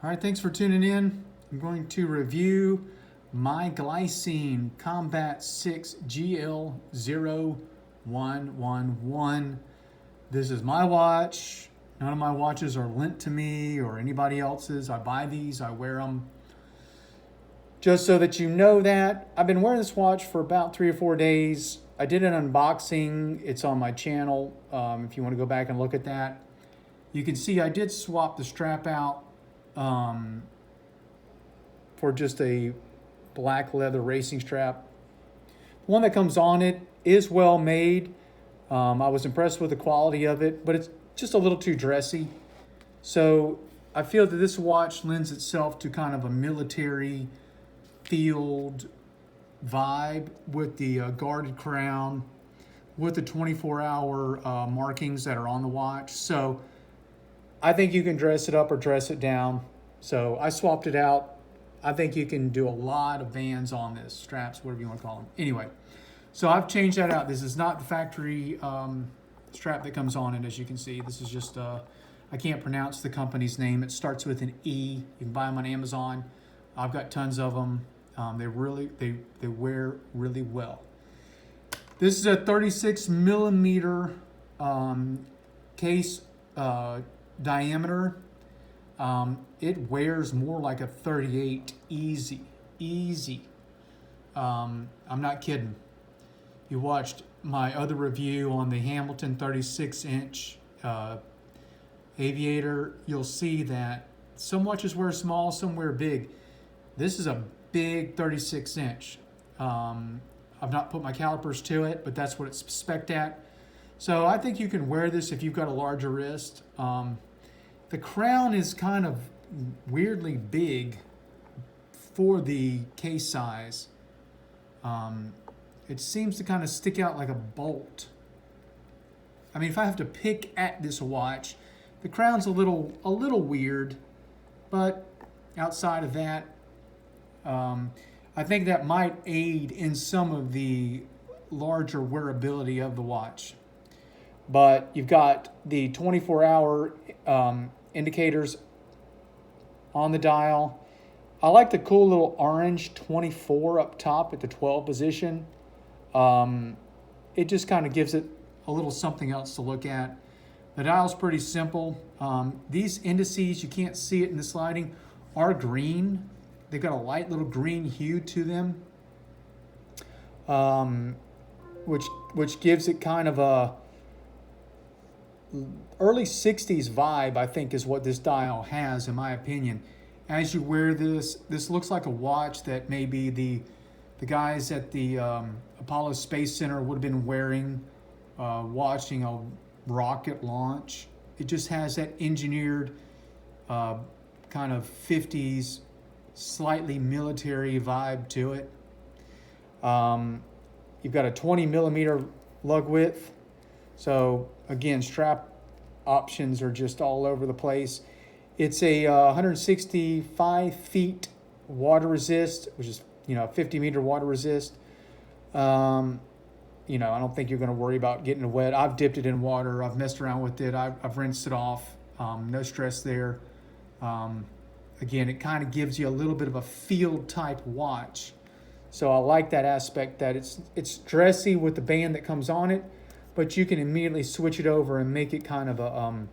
All right, thanks for tuning in. I'm going to review my Glycine Combat 6 GL0111. This is my watch. None of my watches are lent to me or anybody else's. I buy these, I wear them. Just so that you know that, I've been wearing this watch for about 3 or 4 days. I did an unboxing. It's on my channel if you want to go back and look at that. You can see I did swap the strap out for just a black leather racing strap. The one that comes on it is well made. I was impressed with the quality of it, but it's just a little too dressy. So I feel that this watch lends itself to kind of a military field vibe with the guarded crown, with the 24-hour markings that are on the watch. So I think you can dress it up or dress it down. So I swapped it out. I think you can do a lot of bands on this, straps, whatever you want to call them. Anyway, so I've changed that out. This is not the factory strap that comes on it, as you can see. This is just, I can't pronounce the company's name. It starts with an E. You can buy them on Amazon. I've got tons of them. They wear really well. This is a 36 millimeter case diameter. It wears more like a 38 easy. I'm not kidding. You watched my other review on the Hamilton 36-inch aviator. You'll see that some watches wear small, some wear big. This is a big 36-inch. I've not put my calipers to it, but that's what it's spec'd at. So I think you can wear this if you've got a larger wrist. The crown is kind of weirdly big for the case size. It seems to kind of stick out like a bolt. I mean, if I have to pick at this watch, the crown's a little weird, but outside of that, I think that might aid in some of the larger wearability of the watch. But you've got the 24-hour indicators on the dial. I like the cool little orange 24 up top at the 12 position. It just kind of gives it a little something else to look at. The dial's pretty simple. These indices, you can't see it in the sliding, are green. They've got a light little green hue to them, which gives it kind of a early 60s vibe, I think, is what this dial has, in my opinion. As you wear this, this looks like a watch that maybe the guys at the Apollo Space Center would have been wearing, watching a rocket launch. It just has that engineered kind of 50s, slightly military vibe to it. You've got a 20 millimeter lug width. So again, strap options are just all over the place. It's a 165 feet water resist, which is, 50 meter water resist. I don't think you're going to worry about getting it wet. I've dipped it in water. I've messed around with it. I've rinsed it off. No stress there. Again, it kind of gives you a little bit of a field type watch. So I like that aspect, that it's dressy with the band that comes on it, but you can immediately switch it over and make it kind of a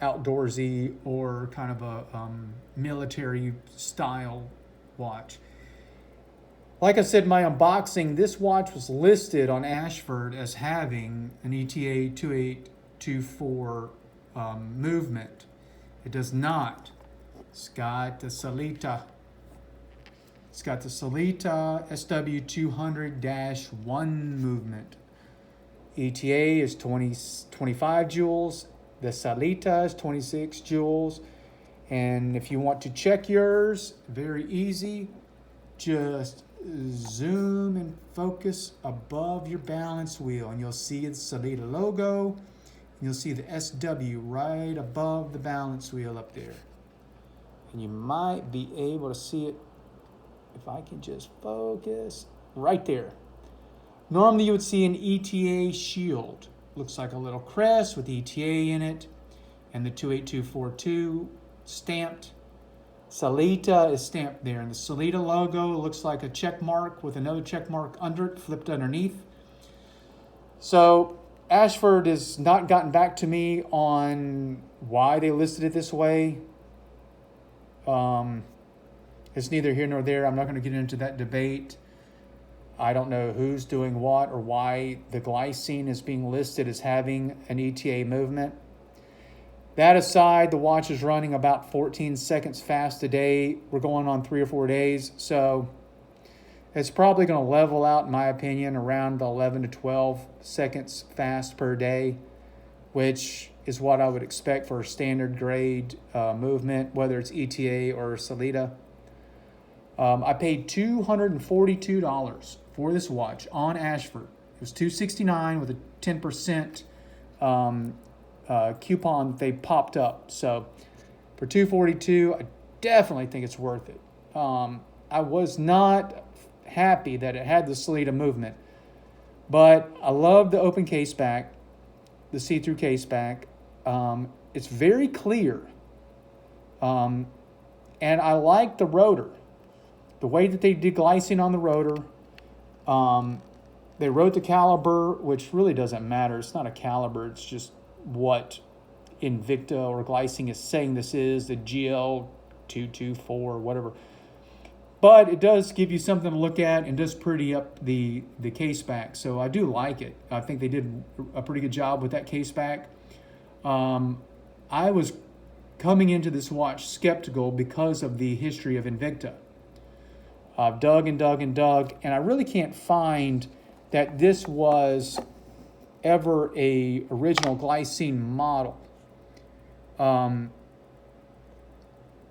outdoorsy or kind of a military style watch. Like I said in my unboxing, this watch was listed on Ashford as having an ETA 2824 movement. It does not. It's got the Sellita SW200-1 movement. ETA is 25 joules. The Sellita is 26 joules. And if you want to check yours, very easy. Just zoom and focus above your balance wheel, and you'll see the Sellita logo. And you'll see the SW right above the balance wheel up there. And you might be able to see it if I can just focus right there. Normally you would see an ETA shield. Looks like a little crest with ETA in it and the 28242 stamped. Sellita is stamped there, and the Sellita logo looks like a check mark with another check mark under it, flipped underneath. So Ashford has not gotten back to me on why they listed it this way. It's neither here nor there. I'm not going to get into that debate. I don't know who's doing what or why the glycine is being listed as having an ETA movement. That aside, the watch is running about 14 seconds fast a day. We're going on 3 or 4 days, so it's probably going to level out, in my opinion, around the 11 to 12 seconds fast per day, which is what I would expect for a standard grade movement, whether it's ETA or Sellita. I paid $242 for this watch on Ashford. It was $269 with a 10% coupon that they popped up. So for $242, I definitely think it's worth it. I was not happy that it had the Sellita movement, but I love the open case back, the see-through case back. It's very clear, and I like the rotor, the way that they did glycine on the rotor. They wrote the caliber, which really doesn't matter. It's not a caliber. It's just what Invicta or Glycine is saying this is, the GL0224, whatever. But it does give you something to look at and does pretty up the case back. So I do like it. I think they did a pretty good job with that case back. I was coming into this watch skeptical because of the history of Invicta. I've dug and dug and dug, and I really can't find that this was ever a original glycine model.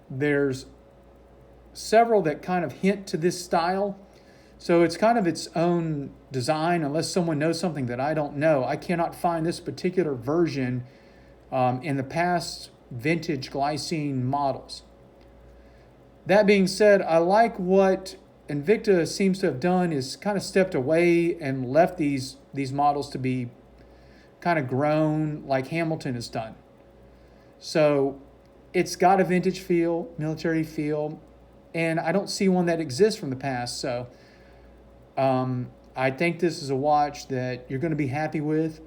There's several that kind of hint to this style, so it's kind of its own design unless someone knows something that I don't know. I cannot find this particular version in the past vintage glycine models. That being said, I like what Invicta seems to have done is kind of stepped away and left these models to be kind of grown like Hamilton has done. So it's got a vintage feel, military feel, and I don't see one that exists from the past. So I think this is a watch that you're going to be happy with.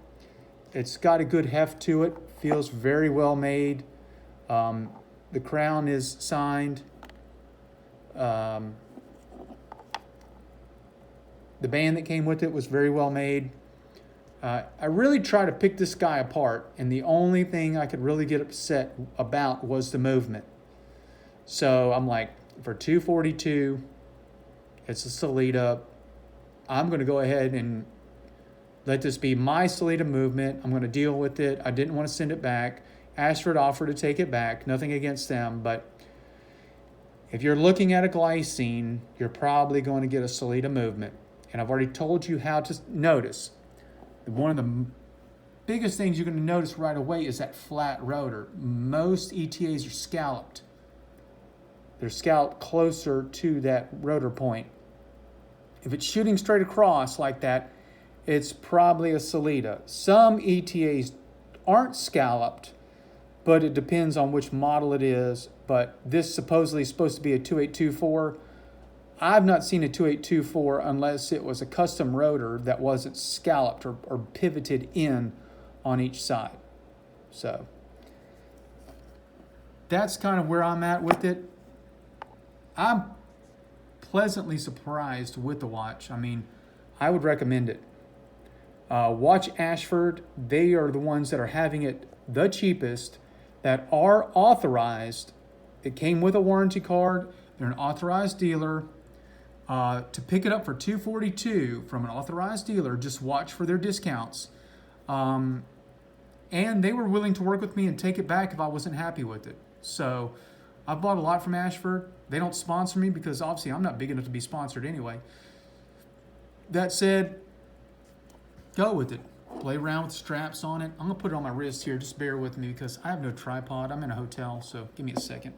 It's got a good heft to it, feels very well made. The crown is signed. The band that came with it was very well made. I really tried to pick this guy apart, and the only thing I could really get upset about was the movement. So I'm like, for $242, it's a Sellita. I'm going to go ahead and let this be my Sellita movement. I'm going to deal with it. I didn't want to send it back. Ashford offered to take it back. Nothing against them, but if you're looking at a glycine, you're probably going to get a Sellita movement. And I've already told you how to notice. One of the biggest things you're going to notice right away is that flat rotor. Most ETAs are scalloped. They're scalloped closer to that rotor point. If it's shooting straight across like that, it's probably a Sellita. Some ETAs aren't scalloped, but it depends on which model it is. But this supposedly is supposed to be a 2824. I've not seen a 2824 unless it was a custom rotor that wasn't scalloped or pivoted in on each side. So that's kind of where I'm at with it. I'm pleasantly surprised with the watch. I mean, I would recommend it. Watch Ashford. They are the ones that are having it the cheapest, that are authorized. It came with a warranty card. They're an authorized dealer. To pick it up for $242 from an authorized dealer, just watch for their discounts. And they were willing to work with me and take it back if I wasn't happy with it. So I've bought a lot from Ashford. They don't sponsor me because obviously I'm not big enough to be sponsored anyway. That said, go with it. Play around with straps on it. I'm going to put it on my wrist here. Just bear with me because I have no tripod. I'm in a hotel, so give me a second.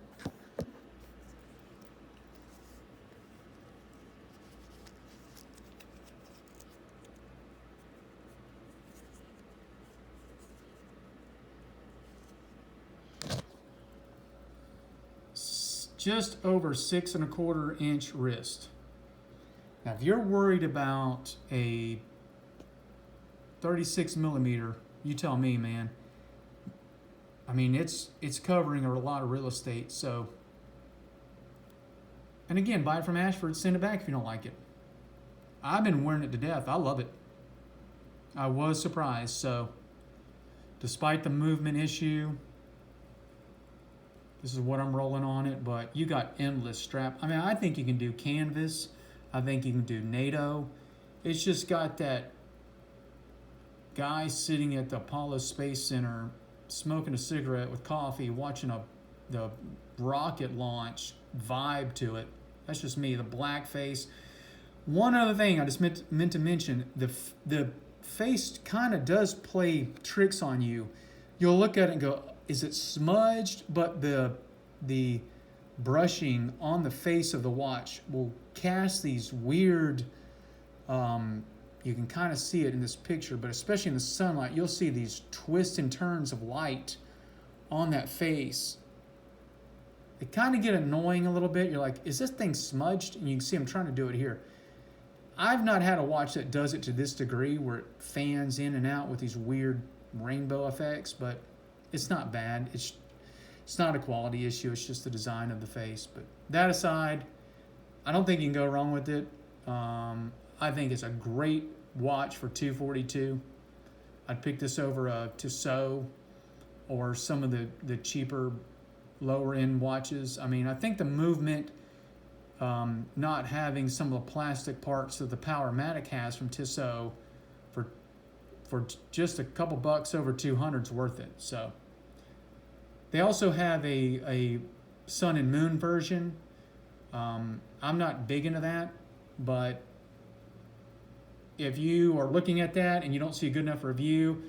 just over 6¼ inch wrist. Now, if you're worried about a 36 millimeter, you tell me, man. I mean, it's covering a lot of real estate. So, and again, buy it from Ashford. Send it back if you don't like it. I've been wearing it to death. I love it. I was surprised. So, despite the movement issue, this is what I'm rolling on it. But you got endless strap. I mean, I think you can do canvas. I think you can do NATO. It's just got that guy sitting at the Apollo Space Center smoking a cigarette with coffee, watching the rocket launch vibe to it. That's just me, the black face. One other thing I just meant to mention, the face kind of does play tricks on you. You'll look at it and go, is it smudged? But the brushing on the face of the watch will cast these weird, you can kind of see it in this picture, but especially in the sunlight, you'll see these twists and turns of light on that face. They kind of get annoying a little bit. You're like, is this thing smudged? And you can see I'm trying to do it here. I've not had a watch that does it to this degree where it fans in and out with these weird rainbow effects, but it's not bad. It's not a quality issue. It's just the design of the face. But that aside, I don't think you can go wrong with it. I think it's a great watch for $242. I'd pick this over a Tissot or some of the cheaper lower end watches. I mean, I think the movement, not having some of the plastic parts that the Powermatic has from Tissot for just a couple bucks over 200 is worth it. So they also have a sun and moon version. I'm not big into that, but if you are looking at that and you don't see a good enough review,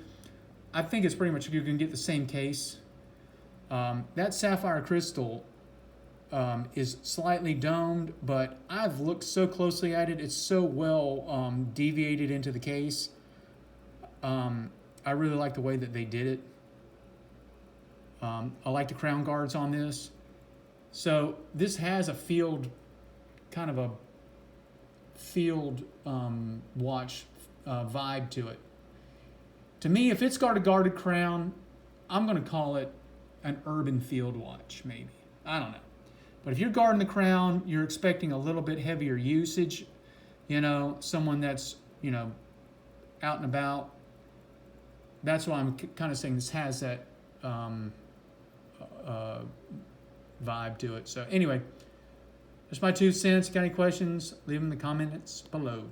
I think it's pretty much you can get the same case. That sapphire crystal is slightly domed, but I've looked so closely at it. It's so well deviated into the case. I really like the way that they did it. I like the crown guards on this. So this has a kind of a field watch vibe to it. To me, if it's got a guarded crown, I'm going to call it an urban field watch, maybe. I don't know. But if you're guarding the crown, you're expecting a little bit heavier usage. Someone that's, out and about. That's why I'm kind of saying this has that vibe to it. So anyway, that's my 2 cents. Got any questions? Leave them in the comments below.